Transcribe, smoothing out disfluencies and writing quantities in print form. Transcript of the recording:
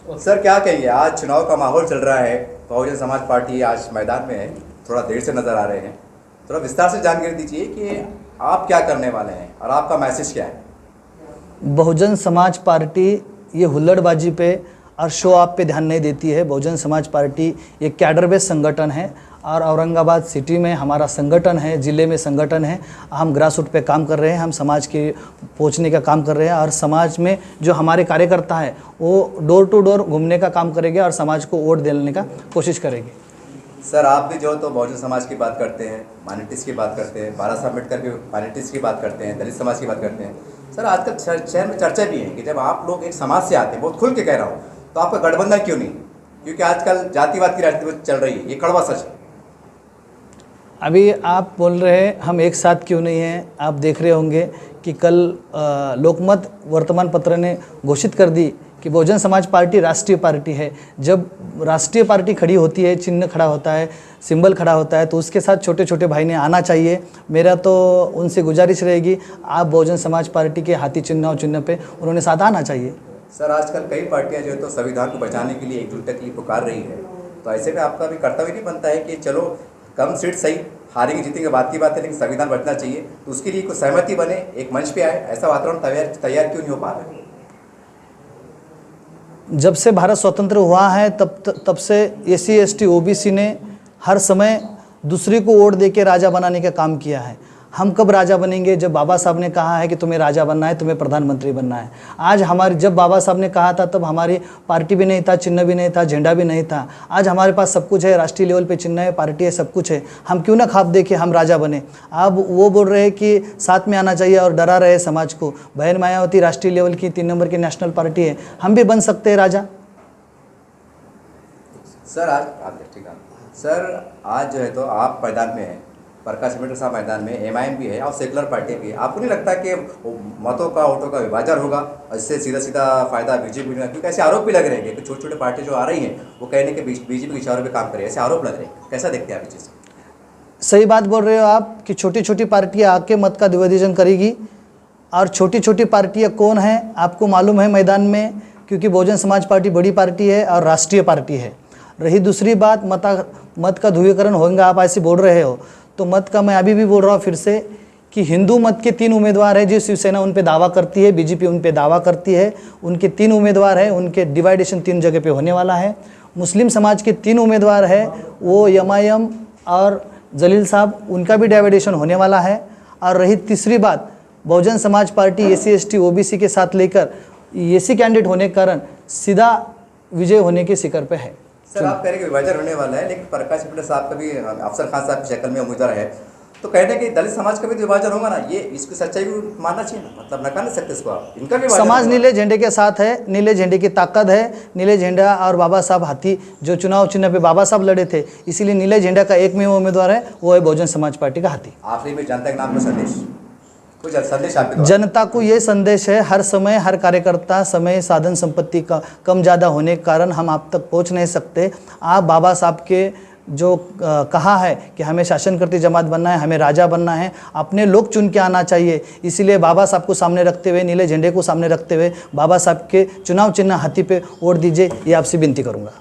Sir क्या कहेंगे, आज चुनाव का माहौल चल रहा है, बहुजन समाज पार्टी आज मैदान में है, थोड़ा देर से नजर आ रहे हैं, थोड़ा विस्तार से जानकारी दीजिए कि आप क्या करने वाले हैं और आपका मैसेज क्या है। बहुजन समाज पार्टी ये हुल्लड़बाजी पे और शो ऑफ पे ध्यान नहीं देती है। बहुजन समाज पार्टी एक कैडर बेस्ड संगठन है और औरंगाबाद सिटी में हमारा संगठन है, ज़िले में संगठन है। हम ग्रास रूट पे काम कर रहे हैं, हम समाज के पहुंचने का काम कर रहे हैं और समाज में जो हमारे कार्यकर्ता है वो डोर टू डोर घूमने का काम करेंगे और समाज को वोट देने का कोशिश करेंगे। सर आप भी जो तो बहुजन समाज की बात करते हैं, माइनॉरिटीज़ की बात करते हैं, बाला साहब अम्बेडकर की माइनॉरिटीज़ की बात करते हैं, दलित समाज की बात करते हैं। सर आजकल शहर में चर्चा भी है कि जब आप लोग एक समाज से आते हैं, बहुत खुल के कह रहा हूँ, तो आपका गठबंधन क्यों नहीं? क्योंकि आजकल जातिवाद की राजनीति चल रही है, ये कड़वा सच है। अभी आप बोल रहे हैं हम एक साथ क्यों नहीं हैं। आप देख रहे होंगे कि कल लोकमत वर्तमान पत्र ने घोषित कर दी कि बहुजन समाज पार्टी राष्ट्रीय पार्टी है। जब राष्ट्रीय पार्टी खड़ी होती है, चिन्ह खड़ा होता है, सिंबल खड़ा होता है, तो उसके साथ छोटे छोटे भाई ने आना चाहिए। मेरा तो उनसे गुजारिश रहेगी, आप बहुजन समाज पार्टी के हाथी चिन्ह पे उन्होंने साथ आना चाहिए। सर आजकल कई पार्टियां जो है तो संविधान को बचाने के लिए एकजुटता के लिए पुकार रही है, तो ऐसे में आपका भी कर्तव्य नहीं बनता है कि चलो कम सीट सही, हारेंगे जीतेंगे बात की बात है, लेकिन संविधान बचना चाहिए, तो उसके लिए कोई सहमति बने, एक मंच पे आए, ऐसा वातावरण तैयार क्यों नहीं हो पा रहा है? जब से भारत स्वतंत्र हुआ है तब से SC ST OBC ने हर समय दूसरे को वोट देके राजा बनाने का काम किया है। हम कब राजा बनेंगे? जब बाबा साहब ने कहा है कि तुम्हें राजा बनना है, तुम्हें प्रधानमंत्री बनना है। आज जब बाबा साहब ने कहा था तब हमारी पार्टी भी नहीं था, चिन्ह भी नहीं था, झंडा भी नहीं था। आज हमारे पास सब कुछ है, राष्ट्रीय लेवल पे चिन्ह है, पार्टी है, सब कुछ है। हम क्यों ना ख्वाब देखें हम राजा बने। अब वो बोल रहे हैं कि साथ में आना चाहिए और डरा रहे समाज को। बहन मायावती राष्ट्रीय लेवल की 3 नंबर की नेशनल पार्टी है, हम भी बन सकते हैं राजा। सर आज जो है तो आप मैदान में हैं, प्रकाश अम्बेडकर साहब मैदान में, MIM भी है और सेकुलर पार्टी भी है। आपको नहीं लगता कि मतों का वोटों का विभाजन होगा और इससे सीधा सीधा फायदा बीजेपी को? क्योंकि ऐसे आरोप भी लग रहे हैं कि छोटे छोटे पार्टी जो आ रही हैं वो कहने के बीजेपी के इशारों पे काम कर रही है, ऐसे आरोप लग रहे हैं। कैसा देखते हैं आप इस चीज़? सही बात बोल रहे हो आप कि छोटी छोटी पार्टियाँ आके मत का विभाजन करेगी। और छोटी छोटी पार्टियाँ कौन हैं आपको मालूम है मैदान में, क्योंकि बहुजन समाज पार्टी बड़ी पार्टी है और राष्ट्रीय पार्टी है। रही दूसरी बात, मत का ध्रुवीकरण होगा, आप ऐसे बोल रहे हो, तो मत का मैं अभी भी बोल रहा हूँ फिर से कि हिंदू मत के 3 उम्मीदवार हैं। जो शिवसेना उन पे दावा करती है, बीजेपी उन पे दावा करती है, उनके 3 उम्मीदवार हैं, उनके डिवाइडेशन 3 जगह पे होने वाला है। मुस्लिम समाज के 3 उम्मीदवार हैं, वो MIM और जलील साहब, उनका भी डिवाइडेशन होने वाला है। और रही तीसरी बात, Bahujan Samaj party SC ST OBC के साथ लेकर SC कैंडिडेट होने के कारण सीधा विजय होने के शिखर पे है। सर आप कह रहे हैं कि विभाजन होने वाला है, लेकिन प्रकाश अम्बेडकर साहब का भी अफसर खान साहब की शक्ल में उम्मीदवार है, तो कहने कि दलित समाज का भी विभाजन होगा ना, ये इसकी सच्चाई को मानना चाहिए ना, मतलब नकार नहीं सकते इसको आप। इनका भी समाज नीले झंडे के साथ है, नीले झंडे की ताकत है। नीले झंडा और बाबा साहब हाथी, जो चुनाव चिन्ह पे बाबा साहब लड़े थे, इसीलिए नीले झंडा का एकमेव उम्मीदवार है, वो है बहुजन समाज पार्टी का हाथी। आखिरी में जनता के नाम पर संदेश, कुछ संदेश आपके? जनता को ये संदेश है, हर समय हर कार्यकर्ता समय साधन संपत्ति का कम ज़्यादा होने के कारण हम आप तक पहुंच नहीं सकते। आप बाबा साहब के जो कहा है कि हमें शासन करती जमात बनना है, हमें राजा बनना है, अपने लोग चुन के आना चाहिए। इसीलिए बाबा साहब को सामने रखते हुए, नीले झंडे को सामने रखते हुए बाबा साहब के चुनाव चिन्ह हाथी पे वोट दीजिए, ये आपसे विनती करूँगा।